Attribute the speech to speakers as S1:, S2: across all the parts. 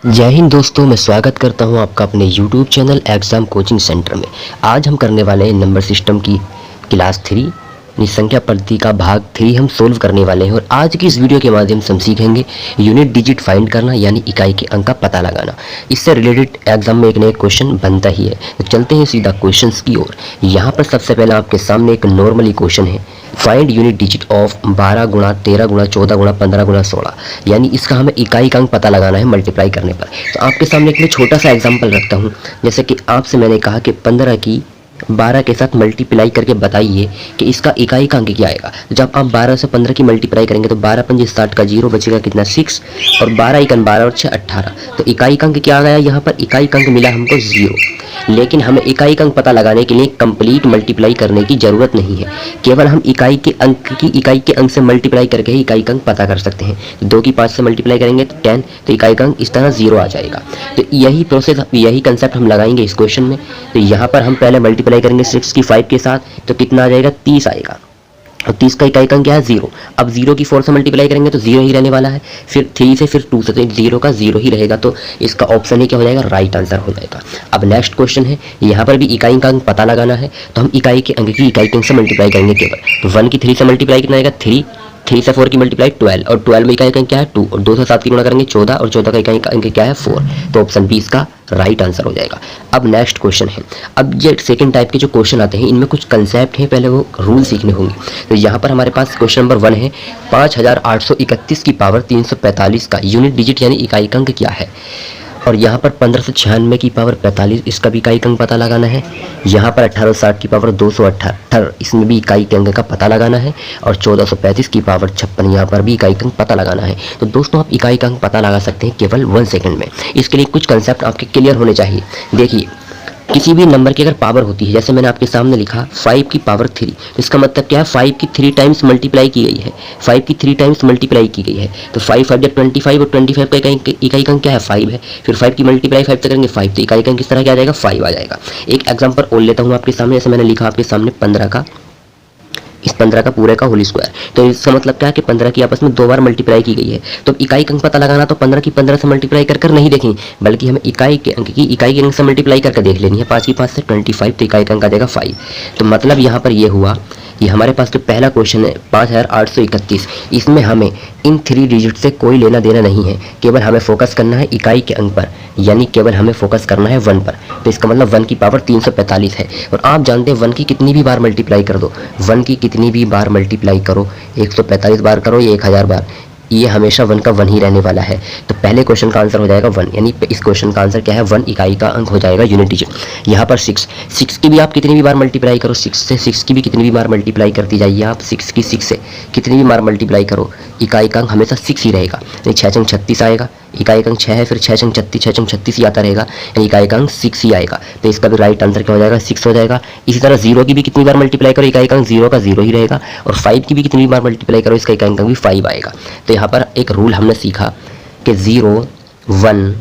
S1: जय हिंद दोस्तों, मैं स्वागत करता हूं आपका अपने YouTube channel exam coaching centre में। आज हम करने वाले हैं नंबर सिस्टम की क्लास 3 निसंख्या पद्धति का भाग 3 हम सोल्व करने वाले हैं। और आज की इस वीडियो के माध्यम से हम सीखेंगे यूनिट डिजिट फाइंड करना, यानी इकाई के अंक का पता लगाना। इससे रिलेटेड एग्जाम में एक नया क्वेश्चन बनता ही है। तो चलते हैं सीधा क्वेश्चंस की ओर। यहाँ पर सबसे पहले आपके सामने एक नॉर्मल इक्वेशन है, फाइंड यूनिट डिजिट ऑफ 12 गुणा 13 गुणा 14 गुणा 15 गुणा 16, यानी इसका हमें इकाई का अंक पता लगाना है मल्टीप्लाई करने पर। तो आपके सामने एक मैं छोटा सा एग्जांपल रखता हूँ। जैसे कि आपसे मैंने कहा कि 15 की 12 के साथ मल्टीप्लाई करके बताइए कि इसका इकाई का अंक क्या आएगा। जब आप 12 से 15 की मल्टीप्लाई करेंगे तो 12 पंजे 60 का 0 बचेगा कितना 6, और 12 इकन 12 और 6 18। तो इकाई का अंक क्या आ गया, यहाँ पर इकाई का अंक मिला हमको 0। लेकिन हमें इकाई का अंक पता लगाने के लिए कंप्लीट मल्टीप्लाई करने की जरूरत नहीं है, केवल हम इकाई के अंक से मल्टीप्लाई करके ही इकाई का अंक पता कर सकते हैं। 2 की 5 से मल्टीप्लाई करेंगे तो 10, तो इकाई का अंक इस तरह 0 आ जाएगा। तो यही प्रोसेस, यही कंसेप्ट हम लगाएंगे इस क्वेश्चन में। तो यहाँ पर हम पहले मल्टीप्लाई करेंगे 6 की 5 के साथ, तो कितना आ जाएगा 30 आएगा, और 30 का इकाई का अंक क्या है 0। अब 0 की 4 से मल्टीप्लाई करेंगे तो 0 ही रहने वाला है, फिर 3 से, फिर 2 से, तो 0 का 0 ही रहेगा। तो इसका ऑप्शन ही क्या हो जाएगा, राइट आंसर हो जाएगा। अब नेक्स्ट क्वेश्चन है, यहाँ पर भी इकाई का अंक पता लगाना है। तो हम इकाई के अंक की इकाई के अंक से मल्टीप्लाई करेंगे केवल। तो 1 की 3 से मल्टीप्लाई कितना आएगा 3, 3 से 4 की मल्टीप्लाई 12, और 12 में इकाई का अंक क्या है 2, और 2 से 7 की गुणा करेंगे 14, और 14 का इकाई का अंक क्या है 4। तो ऑप्शन बी इसका राइट आंसर हो जाएगा। अब नेक्स्ट क्वेश्चन है, अब ये सेकंड टाइप के जो क्वेश्चन आते हैं इनमें कुछ कंसेप्ट हैं, पहले वो रूल सीखने होंगे। तो यहाँ पर हमारे पास क्वेश्चन नंबर 1 है, 5831 की पावर 345 का यूनिट डिजिट यानी इकाई का अंक क्या है। और यहाँ पर 1596 की पावर 45, इसका भी इकाई का अंक पता लगाना है। यहाँ पर 1860 की पावर 278, इसमें भी इकाई के अंक का पता लगाना है। और 1435 की पावर 56, यहाँ पर भी इकाई का अंक पता लगाना है। तो दोस्तों आप इकाई का अंक पता लगा सकते हैं केवल 1 सेकंड में। इसके लिए कुछ कंसेप्ट आपके क्लियर होने चाहिए। देखिए, किसी भी नंबर की अगर पावर होती है, जैसे मैंने आपके सामने लिखा 5 की पावर 3, तो इसका मतलब क्या है 5 की 3 टाइम्स मल्टीप्लाई की गई है, 5 की 3 टाइम्स मल्टीप्लाई की गई है। तो 5 5 25, और 25 का इकाई का अंक क्या है 5 है। फिर 5 की मल्टीप्लाई 5 से करेंगे 5, तो इकाई का अंक किस तरह क्या आ जाएगा 5 आ जाएगा। एक एग्जाम्पल और लेता हूँ आपके सामने, जैसे मैंने लिखा आपके सामने 15 का, इस 15 का पूरे का होल स्क्वायर। तो इसका मतलब क्या है कि 15 की आपस में 2 बार मल्टीप्लाई की गई है। तो इकाई का अंक पता लगाना तो 15 की 15 से मल्टीप्लाई कर नहीं देखें, बल्कि हमें इकाई के अंक से मल्टीप्लाई करके देख लेनी है। 5 की 5 से 25, तो इकाई का अंक आ जाएगा 5। तो मतलब यहाँ पर ये हुआ, ये हमारे पास जो पहला क्वेश्चन है 5831, इसमें हमें इन 3 डिजिट से कोई लेना देना नहीं है, केवल हमें फोकस करना है इकाई के अंक पर, यानी केवल हमें फोकस करना है 1 पर। तो इसका मतलब 1 की पावर 345 है। और आप जानते हैं 1 की कितनी भी बार मल्टीप्लाई कर दो, 1 की कितनी भी बार मल्टीप्लाई करो, 145 बार करो या 1000 बार, ये हमेशा 1 का 1 ही रहने वाला है। तो पहले क्वेश्चन का आंसर हो जाएगा 1, यानी इस क्वेश्चन का आंसर क्या है 1 इकाई का अंक हो जाएगा यूनिट डिजिट। यहाँ पर 6 की भी आप कितनी भी बार मल्टीप्लाई करो, 6 की भी कितनी भी बार मल्टीप्लाई करती जाइए आप, 6 की 6 से कितनी भी बार मल्टीप्लाई करो, इकाई का अंक हमेशा 6 ही रहेगा। यानी 6 छंग 36 आएगा, इकाई का अंक 6 है, फिर 6 छंग 36 ही आता रहेगा, यानी इकाई का अंक 6 ही आएगा। तो इसका भी राइट आंसर क्या हो जाएगा 6 हो जाएगा। इसी तरह 0 की भी कितनी बार मल्टीप्लाई करो, इकाई का अंक 0 का 0 ही रहेगा। और 5 की भी कितनी बार मल्टीप्लाई करो, इसका इकाई का अंक भी 5 आएगा। तो यहाँ पर एक रूल हमने सीखा कि 0 1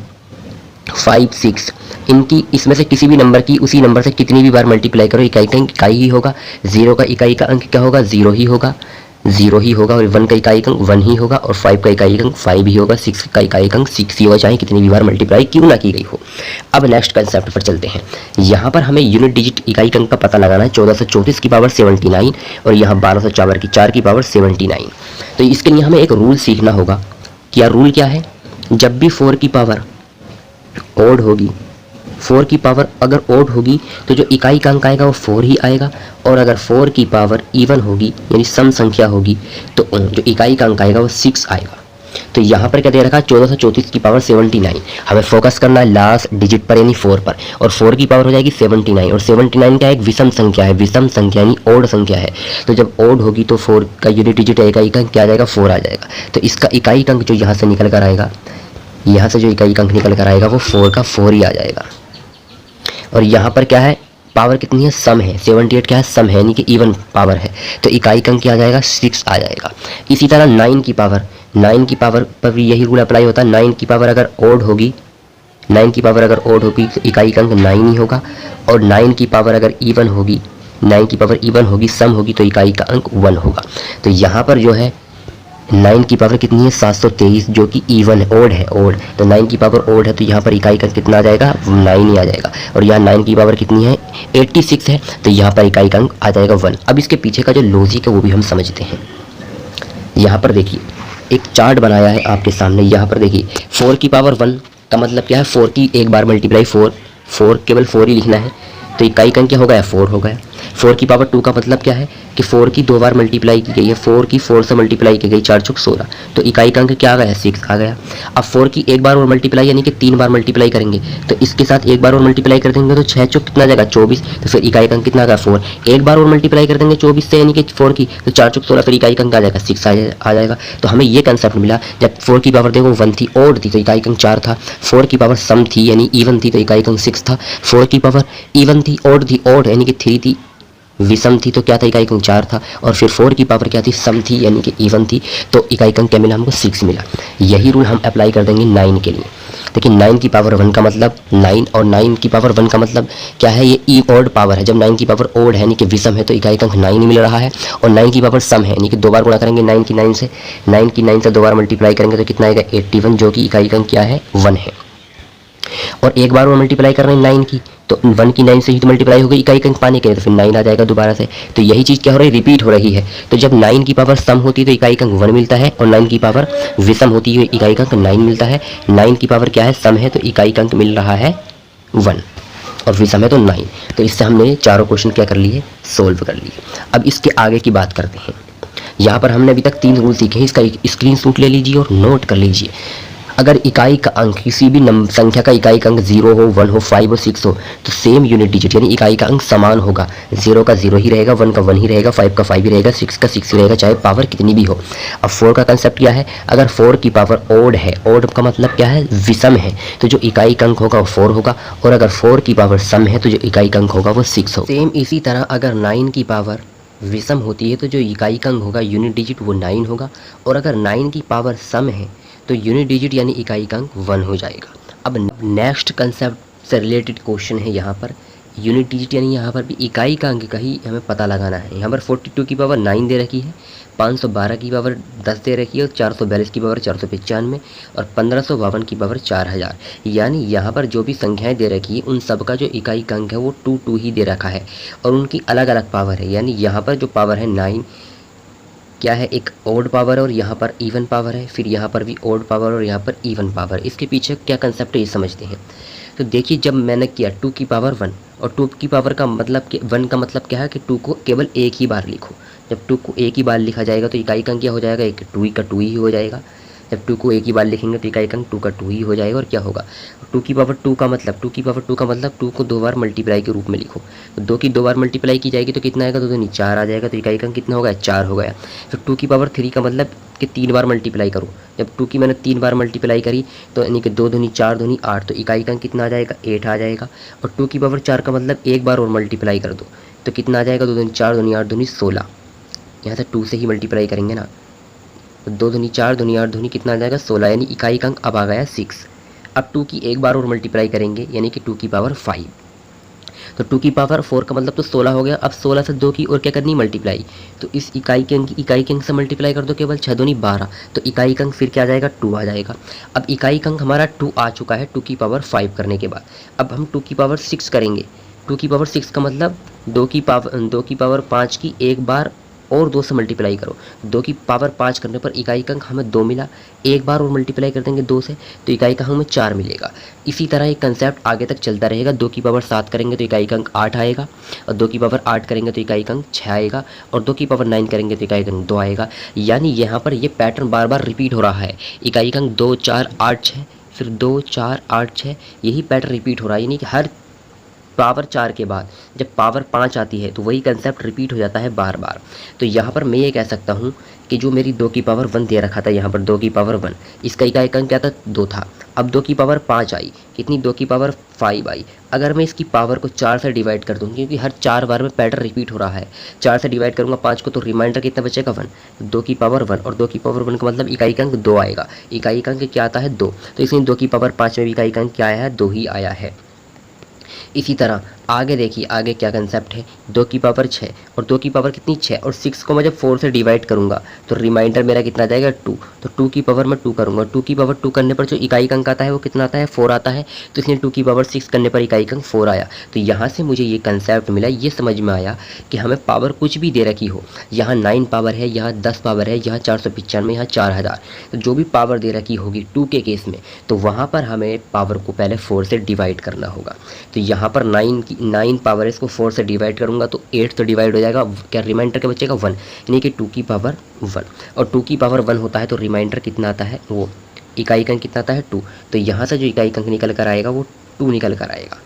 S1: 5 6 इनकी, इसमें से किसी भी नंबर की उसी नंबर से कितनी भी बार मल्टीप्लाई करो, इकाई का अंक इकाई ही होगा। 0 का इकाई का अंक क्या होगा 0 ही होगा, 0 ही होगा। और 1 का इकाई का अंक 1 ही होगा, और 5 का इकाई का अंक 5 ही होगा। 6 का इकाई का अंक 6 ही होगा, चाहे कितनी भी बार मल्टीप्लाई क्यों ना की गई हो। अब नेक्स्ट कंसेप्ट पर चलते हैं। यहाँ पर हमें यूनिट डिजिट इकाई का अंक का पता लगाना है। 1434 की पावर 79, और यहाँ 1204 की 4 की पावर 79। तो इसके लिए हमें एक रूल सीखना होगा। क्या रूल क्या है, जब भी 4 की पावर ओड होगी, 4 की पावर अगर ओड होगी तो जो इकाई का अंक आएगा वो 4 ही आएगा। और अगर 4 की पावर इवन होगी यानी सम संख्या होगी, तो जो इकाई का अंक आएगा वो 6 आएगा। तो यहाँ पर क्या दे रखा है 1434 की पावर 79, हमें फोकस करना है लास्ट डिजिट पर यानी 4 पर। और 4 की पावर हो जाएगी 79, और 79 क्या है, एक विषम संख्या है, विषम संख्या यानी ओड संख्या है। तो जब ओड होगी तो 4 का यूनिट डिजिट इकाई का क्या आ जाएगा 4 आ जाएगा। तो इसका इकाई का अंक जो यहाँ से निकल कर आएगा, यहाँ से जो इकाई का अंक निकल कर आएगा वो 4 का 4 ही आ जाएगा। और यहाँ पर क्या है, पावर कितनी है, सम है, 78 क्या है सम है, यानी कि इवन पावर है। तो इकाई का अंक क्या आ जाएगा 6 आ जाएगा। इसी तरह 9 की पावर पर भी यही रूल अप्लाई होता है। 9 की पावर अगर ओड होगी, 9 की पावर अगर ओड होगी तो इकाई का अंक 9 ही होगा। और 9 की पावर अगर इवन होगी, 9 की पावर इवन होगी, सम होगी, तो इकाई का अंक 1 होगा। तो यहाँ पर जो है 9 की पावर कितनी है 723, जो कि इवन है, ओड है, ओड। तो 9 की पावर ओड है तो यहाँ पर इकाई अंक कितना आ जाएगा 9 ही आ जाएगा। और यहाँ 9 की पावर कितनी है 86 है तो यहाँ पर इकाई अंक आ जाएगा 1। अब इसके पीछे का जो लॉजिक है वो भी हम समझते हैं। यहाँ पर देखिए एक चार्ट बनाया है आपके सामने, यहाँ पर देखिए 4 की पावर 1 का मतलब क्या है 4 की एक बार मल्टीप्लाई 4 केवल 4 ही लिखना है तो इकाई अंक क्या हो गया 4 हो गया। 4 की पावर 2 का मतलब क्या है कि 4 की 2 बार मल्टीप्लाई की गई है, 4 की 4 से मल्टीप्लाई की गई, 4 चौक 16 तो इकाई अंक क्या आ गया 6 आ गया। अब 4 की एक बार और मल्टीप्लाई यानी कि 3 बार मल्टीप्लाई करेंगे तो इसके साथ एक बार और मल्टीप्लाई कर देंगे तो 6 चौक कितना आ जाएगा 24, तो फिर इकाई अंक कितना आ गया 4। एक बार और मल्टीप्लाई कर देंगे 24 से यानी कि 4 की तो 4 चौक 16 फिर इकाई अंक आ जाएगा 6 आ जाएगा। तो हमें ये कंसेप्ट मिला जब 4 की पावर देखो 1 थी ओड थी तो इकाई अंक 4 था, 4 की पावर सम थी यानी इवन थी तो इकाई अंक 6 था, 4 की पावर इवन थी ओड यानी कि 3 थी, विषम थी तो क्या था इकाई अंक 4 था, और फिर 4 की पावर क्या थी सम थी यानी कि इवन थी तो इकाई अंक क्या मिला हमको 6 मिला। यही रूल हम अप्लाई कर देंगे 9 के लिए। देखिए 9 की पावर 1 का मतलब 9 और 9 की पावर 1 का मतलब क्या है ये ई ऑड पावर है। जब 9 की पावर ओड है यानी कि विषम है तो इकाई अंक 9 मिल रहा है, और 9 की पावर सम है यानी कि 2 बार गुणा करेंगे 9 की 9 से, 9 की 9 से 2 बार मल्टीप्लाई करेंगे तो कितना आएगा 81 जो कि इकाई अंक क्या है 1 है। और एक बार वो मल्टीप्लाई कर रहे हैं 9 की तो 1 की 9 से ही तो मल्टीप्लाई हो गई इकाई अंक पाने के लिए तो फिर 9 आ जाएगा दोबारा से। तो यही चीज़ क्या हो रही है रिपीट हो रही है। तो जब 9 की पावर सम होती है तो इकाई अंक 1 मिलता है, और 9 की पावर विषम होती है इकाई अंक 9 मिलता है। 9 की पावर क्या है सम है तो इकाई अंक मिल रहा है 1 और विषम है तो 9। तो इससे हमने चारों क्वेश्चन क्या कर लिए सोल्व कर लिए। अब इसके आगे की बात करते हैं। यहाँ पर हमने अभी तक 3 रूल सीखे हैं, इसका स्क्रीनशॉट ले लीजिए और नोट कर लीजिए। अगर इकाई का अंक किसी भी संख्या का इकाई का अंक 0 हो 1 हो 5 हो 6 हो तो सेम यूनिट डिजिट यानी इकाई का अंक समान होगा। 0 का 0 ही रहेगा, 1 का 1 ही रहेगा, 5 का 5 ही रहेगा, 6 का 6 ही रहेगा, चाहे पावर कितनी भी हो। अब 4 का कंसेप्ट क्या है, अगर 4 की पावर ओड है, ओड का मतलब क्या है विषम है, तो जो इकाई का अंक होगा वो 4 होगा, और अगर 4 की पावर सम है तो जो इकाई का अंक होगा वो 6 होगा। सेम इसी तरह अगर 9 की पावर विषम होती है तो जो इकाई का अंक होगा यूनिट डिजिट वो 9 होगा, और अगर 9 की पावर सम है तो यूनिट डिजिट यानी इकाई का अंक 1 हो जाएगा। अब नेक्स्ट कंसेप्ट से रिलेटेड क्वेश्चन है यहाँ पर यूनिट डिजिट यानी यहाँ पर भी इकाई का अंक का ही हमें पता लगाना है। यहाँ पर 42 की पावर 9 दे रखी है, 512 की पावर 10 दे रखी है, और 442 की पावर 495 और 1552 की पावर 4000। यानी यहाँ पर जो भी संख्याएं दे रखी है उन सब का जो इकाई का अंक है वो 2 ही दे रखा है, और उनकी अलग अलग पावर है। यानी यहाँ पर जो पावर है 9 क्या है एक ओड पावर और यहाँ पर इवन पावर है, फिर यहाँ पर भी ओड पावर और यहाँ पर इवन पावर। इसके पीछे क्या कंसेप्ट है ये समझते हैं। तो देखिए जब मैंने किया 2 की पावर 1 और 2 की पावर का मतलब 1 का मतलब क्या है कि 2 को केवल एक ही बार लिखो। जब 2 को एक ही बार लिखा जाएगा तो इकाई का क्या हो जाएगा एक 2 का 2 ही हो जाएगा। जब 2 को एक ही बार लिखेंगे तो इकाई अंक 2 का 2 ही हो जाएगा। और क्या होगा 2 की पावर 2 का मतलब 2 की पावर 2 का मतलब 2 को 2 बार मल्टीप्लाई के रूप में लिखो। तो 2 की 2 बार मल्टीप्लाई की जाएगी तो कितना आएगा 2 दूनी 4 आ जाएगा, तो इकाई अंक कितना होगा 4 हो गया। फिर 2 की पावर 3 का मतलब कि 3 बार मल्टीप्लाई करो। जब 2 की मैंने 3 बार मल्टीप्लाई करी तो यानी कि 2 दूनी 4 दूनी 8, तो इकाई अंक कितना आ जाएगा 8 आ जाएगा। और 2 की पावर 4 का मतलब एक बार और मल्टीप्लाई कर दो तो कितना आ जाएगा 2 दूनी 4 दूनी 8 दूनी 16। यहाँ से 2 से ही मल्टीप्लाई करेंगे ना, तो 2 दूनी 4 दूनी 8 दूनी कितना आ जाएगा 16, यानी इकाई का अंक अब आ गया 6। अब 2 की एक बार और मल्टीप्लाई करेंगे यानी कि 2 की पावर 5, तो 2 की पावर 4 का मतलब तो 16 हो गया। अब 16 से 2 की और क्या करनी मल्टीप्लाई, तो इस इकाई के अंक से मल्टीप्लाई कर दो केवल 6 दूनी 12, तो इकाई का अंक फिर क्या आ जाएगा 2 आ जाएगा। अब इकाई का अंक हमारा 2 आ चुका है 2 की पावर 5 करने के बाद। अब हम 2 की पावर 6 करेंगे। 2 की पावर 6 का मतलब 2 की पावर 5 की एक बार और 2 से मल्टीप्लाई करो। 2 की पावर 5 करने पर इकाई का अंक हमें 2 मिला, एक बार और मल्टीप्लाई कर देंगे 2 से तो इकाई का हमें 4 मिलेगा। इसी तरह ये कंसेप्ट आगे तक चलता रहेगा। 2 की पावर 7 करेंगे तो इकाई का अंक 8 आएगा, और 2 की पावर 8 करेंगे तो इकाई का अंक 6 आएगा, और 2 की पावर 9 करेंगे तो इकाई का अंक 2 आएगा। यानी यहाँ पर ये पैटर्न बार बार रिपीट हो रहा है। इकाई का अंक 2 4 8 6, फिर 2 4 8 6, यही पैटर्न रिपीट हो रहा है। यानी कि हर पावर 4 के बाद जब पावर 5 आती है तो वही कंसेप्ट रिपीट हो जाता है बार बार। तो यहाँ पर मैं ये कह सकता हूँ कि जो मेरी 2 की पावर 1 दे रखा था, यहाँ पर 2 की पावर 1, इसका इकाई अंक क्या था 2 था। अब 2 की पावर 5 आई, कितनी 2 की पावर 5 आई। अगर मैं इसकी पावर को 4 से डिवाइड कर दूँ, क्योंकि हर 4 बार में पैटर्न रिपीट हो रहा है, 4 से डिवाइड करूँगा 5 को तो रिमाइंडर कितना बचेगा 1। 2 की पावर 1 और 2 की पावर 1 का मतलब इकाई अंक 2 आएगा। इकाई अंक क्या आता है 2, तो इसलिए 2 की पावर 5 में भी इकाई अंक क्या आया है 2 ही आया है। इसी तरह आगे देखिए, आगे क्या कंसेप्ट है, 2 की पावर 6 और 2 की पावर कितनी 6 और 6 को मैं जब 4 से डिवाइड करूंगा तो रिमाइंडर मेरा कितना आ जाएगा 2। तो 2 की पावर मैं 2 करूंगा, 2 की पावर 2 करने पर जो इकाई अंक आता है वो कितना आता है 4 आता है। तो इसलिए 2 की पावर 6 करने पर इकाई अंक 4 आया। तो यहाँ से मुझे ये कंसेप्ट मिला, ये समझ में आया कि हमें पावर कुछ भी दे रखी हो, यहाँ 9 पावर है, यहाँ 10 पावर है, यहाँ 495, यहाँ 4000, तो जो भी पावर दे रखी होगी 2 के केस में, तो वहाँ पर हमें पावर को पहले 4 से डिवाइड करना होगा। तो यहाँ पर 9 पावर है, इसको 4 से डिवाइड करूँगा तो 8 तो डिवाइड हो जाएगा, क्या रिमाइंडर के बचेगा 1, यानी कि 2 की पावर 1। और 2 की पावर 1 होता है तो रिमाइंडर कितना आता है, वो इकाई अंक कितना आता है 2। तो यहाँ से जो इकाई अंक निकल कर आएगा वो 2 निकल कर आएगा।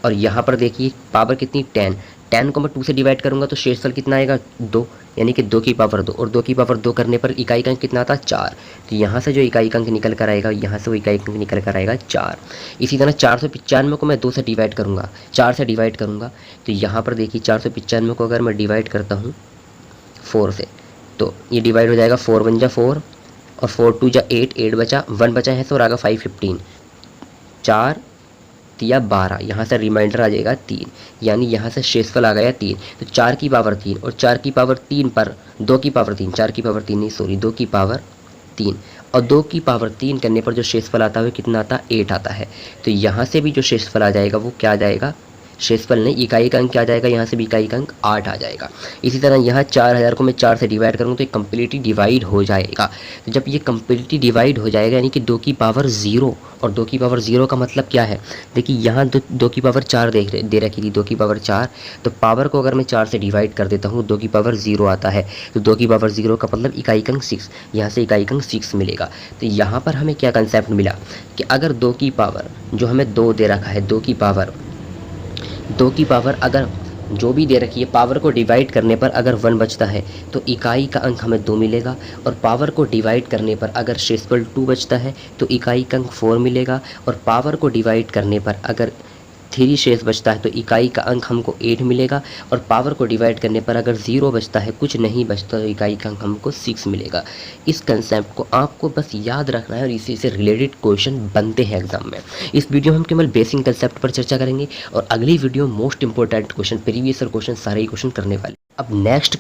S1: और यहाँ पर देखिए पावर कितनी 10, 10 को मैं 2 से डिवाइड करूँगा तो शेषफल कितना आएगा 2, यानी कि 2 की पावर 2, और 2 की पावर 2 करने पर इकाई अंक कितना आता है 4। तो यहाँ से जो इकाई अंक निकल कर आएगा, यहाँ से वो इकाई अंक निकल कर आएगा 4। इसी तरह 495 को मैं 2 से डिवाइड करूँगा, 4 से डिवाइड करूँगा तो यहाँ पर देखिए 495 को अगर मैं डिवाइड करता हूँ 4 से तो ये डिवाइड हो जाएगा, 4 1 जा 4 और 4 2 जा 8, 8 बचा, 1 बचा है तो और आगा 5 15, 4 या 12, यहाँ से रिमाइंडर आ जाएगा 3, यानी यहाँ से शेषफल आ गया 3। तो 4 की पावर 3 और 4 की पावर 3 पर 2 की पावर 3, 4 की पावर 3 नहीं सॉरी 2 की पावर 3 और 2 की पावर 3 करने पर जो शेषफल आता है कितना आता है 8 आता है। तो यहाँ से भी जो शेषफल आ जाएगा वो क्या आ जाएगा, शेषफल नहीं इकाई का अंक क्या आ जाएगा, यहाँ से भी इकाई का अंक 8 आ जाएगा। इसी तरह यहाँ 4000 को मैं 4 से डिवाइड करूँगा तो ये कम्प्लीटली डिवाइड हो जाएगा। तो जब ये कम्प्लीटली डिवाइड हो जाएगा यानी कि 2 की पावर 0, और 2 की पावर 0 का मतलब क्या है, देखिए यहाँ 2 की पावर 4 दे रखी थी, 2 की पावर 4, तो पावर को अगर मैं 4 से डिवाइड कर देता हूँ 2 की पावर 0 आता है। तो 2 की पावर 0 का मतलब इकाई अंक 6, यहाँ से इकाई अंक 6 मिलेगा। तो यहाँ पर हमें क्या कंसेप्ट मिला कि अगर 2 की पावर जो हमें 2 दे रखा है, 2 की पावर अगर जो भी दे रखी है पावर को डिवाइड करने पर अगर 1 बचता है तो इकाई का अंक हमें 2 मिलेगा, और पावर को डिवाइड करने पर अगर शेषफल 2 बचता है तो इकाई का अंक 4 मिलेगा, और पावर को डिवाइड करने पर अगर 3 शेष बचता है तो इकाई का अंक हमको 8 मिलेगा, और पावर को डिवाइड करने पर अगर 0 बचता है, कुछ नहीं बचता, तो इकाई का अंक हमको 6 मिलेगा। इस कंसेप्ट को आपको बस याद रखना है और इसी से रिलेटेड क्वेश्चन बनते हैं एग्जाम में। इस वीडियो में हम केवल बेसिक कंसेप्ट पर चर्चा करेंगे और अगली video most important question, previous year question, सारे ही क्वेश्चन करने वाले। अब नेक्स्ट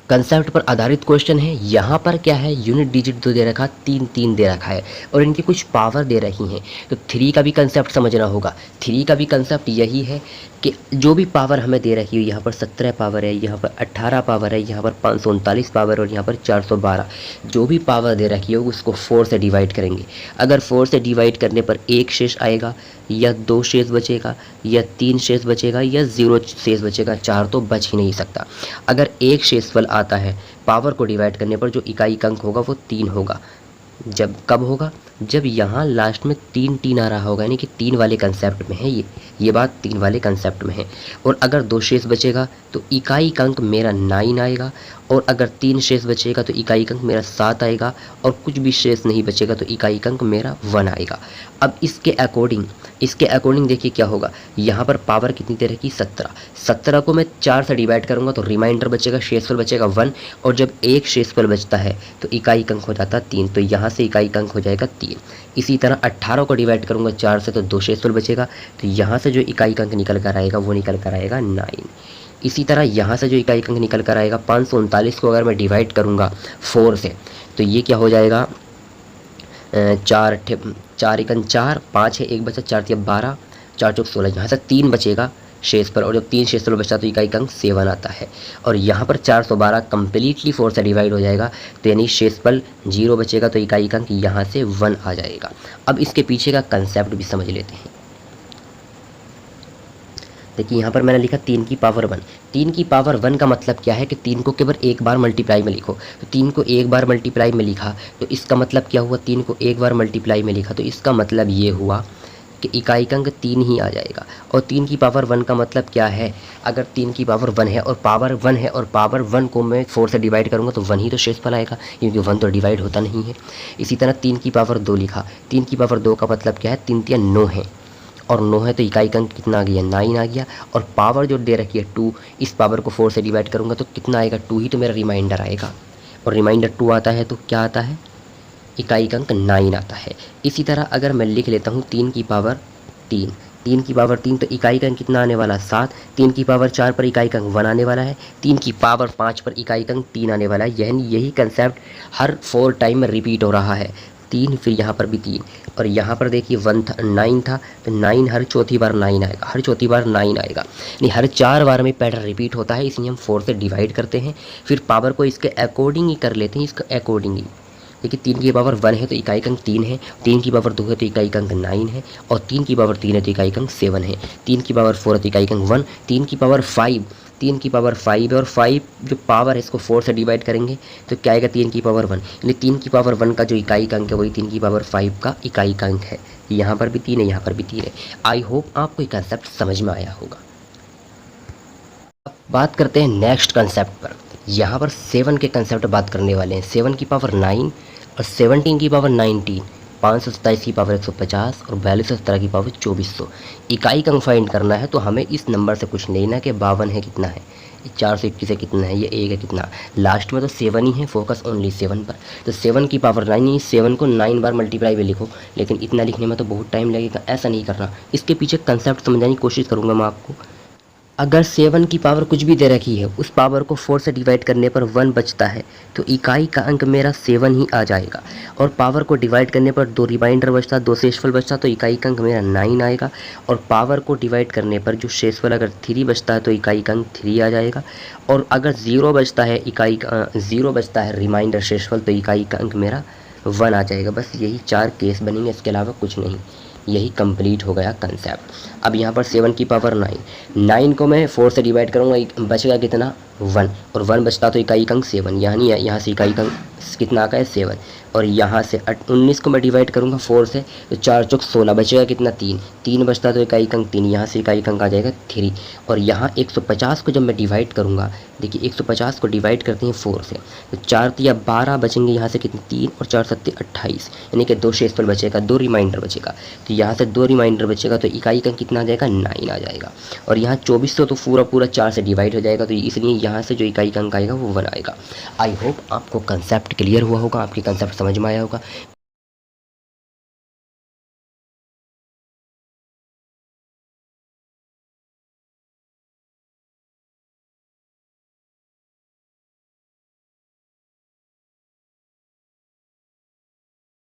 S1: कंसेप्ट पर आधारित क्वेश्चन है। यहाँ पर क्या है, यूनिट डिजिट तो दे रखा 3 दे रखा है और इनकी कुछ पावर दे रही हैं, तो 3 का भी कंसेप्ट समझना होगा। 3 का भी कंसेप्ट यही है कि जो भी पावर हमें दे रखी है, यहाँ पर 17 पावर है, यहाँ पर 18 पावर है, यहाँ पर 539 पावर और यहाँ पर 412, जो भी पावर दे रखी है उसको 4 से डिवाइड करेंगे। अगर 4 से डिवाइड करने पर 1 शेष आएगा, या 2 शेष बचेगा, या 3 शेष बचेगा, या 0 शेष बचेगा, 4 तो बच ही नहीं सकता। अगर 1 शेषफल आता है पावर को डिवाइड करने पर जो इकाई का अंक होगा वो 3 होगा। जब कब होगा, जब यहाँ लास्ट में 3 आ रहा होगा, यानी कि 3 वाले कंसेप्ट में है ये बात 3 वाले कंसेप्ट में है। और अगर 2 शेष बचेगा तो इकाई का अंक मेरा 9 आएगा, और अगर 3 शेष बचेगा तो इकाई का अंक मेरा 7 आएगा, और कुछ भी शेष नहीं बचेगा तो इकाई का अंक मेरा 1 आएगा। अब इसके अकॉर्डिंग देखिए क्या होगा, यहाँ पर पावर कितनी दे रखी 17 को मैं 4 से डिवाइड करूँगा तो रिमाइंडर बचेगा, शेषफल बचेगा 1, और जब 1 शेषफल बचता है तो इकाई का अंक हो जाता 3, तो यहाँ से इकाई का अंक हो जाएगा 3। इसी तरह 18 को डिवाइड करूँगा 4 से तो 2 शेषफल बचेगा, तो यहाँ से जो इकाई का अंक निकल कर आएगा वो निकल कर आएगा 9। इसी तरह यहाँ से जो इकाई का अंक निकल कर आएगा 539 को अगर मैं डिवाइड करूँगा 4 से तो ये क्या हो जाएगा, 4 1 4, 5 है 1 बचा, 4 3 12, 4 चौक 16, यहाँ से 3 बचेगा शेष पर, और जब 3 शेष पर बचता तो इकाई का अंक 7 आता है। और यहाँ पर 412 कम्प्लीटली 4 से डिवाइड हो जाएगा, तो यानी शेषफल 0 बचेगा तो इकाई का अंक यहाँ से 1 आ जाएगा। अब इसके पीछे का कंसेप्ट भी समझ लेते हैं। देखिए यहाँ पर मैंने लिखा 3 की पावर 1। 3 की पावर 1 का मतलब क्या है कि 3 को केवल एक बार मल्टीप्लाई में लिखो, तो 3 को एक बार मल्टीप्लाई में लिखा तो इसका मतलब क्या हुआ, 3 को एक बार मल्टीप्लाई में लिखा तो इसका मतलब ये हुआ कि इकाई का अंक 3 ही आ जाएगा। और 3 की पावर 1 का मतलब क्या है, अगर 3 की पावर 1 है और पावर 1 है और पावर 1 को मैं 4 से डिवाइड करूँगा तो 1 ही तो शेषफल आएगा, क्योंकि 1 तो डिवाइड होता नहीं है। इसी तरह 3 की पावर 2 लिखा, 3 की पावर 2 का मतलब क्या है, 3 3 9 है, और 9 है तो इकाई का अंक कितना आ गया, 9 आ गया। और पावर जो दे रखी है 2, इस पावर को 4 से डिवाइड करूँगा तो कितना आएगा, 2 ही तो मेरा रिमाइंडर आएगा, और रिमाइंडर 2 आता है तो क्या आता है, इकाई का अंक 9 आता है। इसी तरह अगर मैं लिख लेता हूँ 3 की पावर 3, 3 की पावर 3 तो इकाई का अंक कितना आने वाला 7, 3 की पावर 4 पर इकाई का अंक 1 आने वाला है, 3 की पावर 5 पर इकाई का अंक 3 आने वाला है। यानी यही कंसेप्ट हर 4 टाइम में रिपीट हो रहा है। 3 फिर यहाँ पर भी 3 और यहाँ पर देखिए 1 था 9 था तो 9 हर चौथी बार 9 आएगा, हर चौथी बार 9 आएगा। नहीं, हर 4 बार में पैटर्न रिपीट होता है, इसलिए हम 4 से डिवाइड करते हैं, फिर पावर को इसके अकॉर्डिंग ही कर लेते हैं, इसके अकॉर्डिंग ही। देखिए 3 की पावर 1 है तो इकाई का अंक 3 है, 3 की पावर 2 है तो इकाई का अंक 9 है, और 3 की पावर 3 है तो इकाई का अंक 7 है, 3 की पावर 4 है तो इकाई का अंक 1, 3 की पावर 5, 3 की पावर 5 है और 5 जो पावर है इसको 4 से डिवाइड करेंगे तो क्या आएगा 3 की पावर 1, यानी 3 की पावर 1 का जो इकाई का अंक है वही 3 की पावर 5 का इकाई का अंक है। यहाँ पर भी 3 है, यहाँ पर भी 3 है। आई होप आपको ये कंसेप्ट समझ में आया होगा। अब बात करते हैं नेक्स्ट कंसेप्ट पर। यहाँ पर 7 के कंसेप्ट बात करने वाले हैं। 7 की पावर 9 और 17 की पावर 19, 527 की पावर 150 और 4217 की पावर 2400। इकाई का अंक फाइंड करना है तो हमें इस नंबर से कुछ लेना कि 52 है कितना है, 421 है कितना है, ये 1 है कितना। लास्ट में तो 7 ही है, फोकस ओनली 7 पर। तो 7 की पावर 9 ही, 7 को 9 बार मल्टीप्लाई में लिखो, लेकिन इतना लिखने में तो बहुत टाइम लगेगा, ऐसा नहीं करना। इसके पीछे कंसेप्ट समझाने की कोशिश करूँगा मैं आपको। अगर 7 की पावर कुछ भी दे रखी है, उस पावर को 4 से डिवाइड करने पर 1 बचता है तो इकाई का अंक मेरा 7 ही आ जाएगा, और पावर को डिवाइड करने पर 2 रिमाइंडर बचता, 2 शेषफल बचता तो इकाई का अंक मेरा 9 आएगा, और पावर को डिवाइड करने पर जो शेषफल अगर 3 बचता है तो इकाई का अंक 3 आ जाएगा, और अगर 0 बचता है, इकाई का 0 बचता है रिमाइंडर शेषफल तो इकाई का अंक मेरा 1 आ जाएगा। बस यही 4 केस बनेंगे, इसके अलावा कुछ नहीं। यही कंप्लीट हो गया कंसेप्ट। अब यहाँ पर 7 की पावर 9, 9 को मैं 4 से डिवाइड करूँगा, बचेगा कितना 1, और 1 बचता तो इकाई का अंक 7, यानी यहाँ से इकाई का अंक कितना आ गया 7, और यहाँ से 19 को मैं डिवाइड करूँगा 4 से तो 4 चौक 16, बचेगा कितना 3, 3 बचता तो इकाई का अंक 3, यहाँ से इकाई का अंक आ जाएगा 3, और यहाँ 150 को जब मैं डिवाइड करूँगा, देखिए 150 को डिवाइड करते हैं 4 से तो 4 या 12 बचेंगे, यहाँ से कितने 3 और 4 7 28, यानी कि 2 शेषफल बचेगा, 2 रिमाइंडर बचेगा, तो यहाँ से 2 रिमाइंडर बचेगा तो इकाई का कितना आ जाएगा 9 आ जाएगा, और यहाँ 2400 तो पूरा 4 से डिवाइड हो जाएगा, तो इसलिए यहाँ से जो इकाई का अंक आएगा वो 1 आएगा। आई होप आपको कंसेप्ट क्लियर हुआ होगा, आपके कंसेप्ट समझ में आया होगा।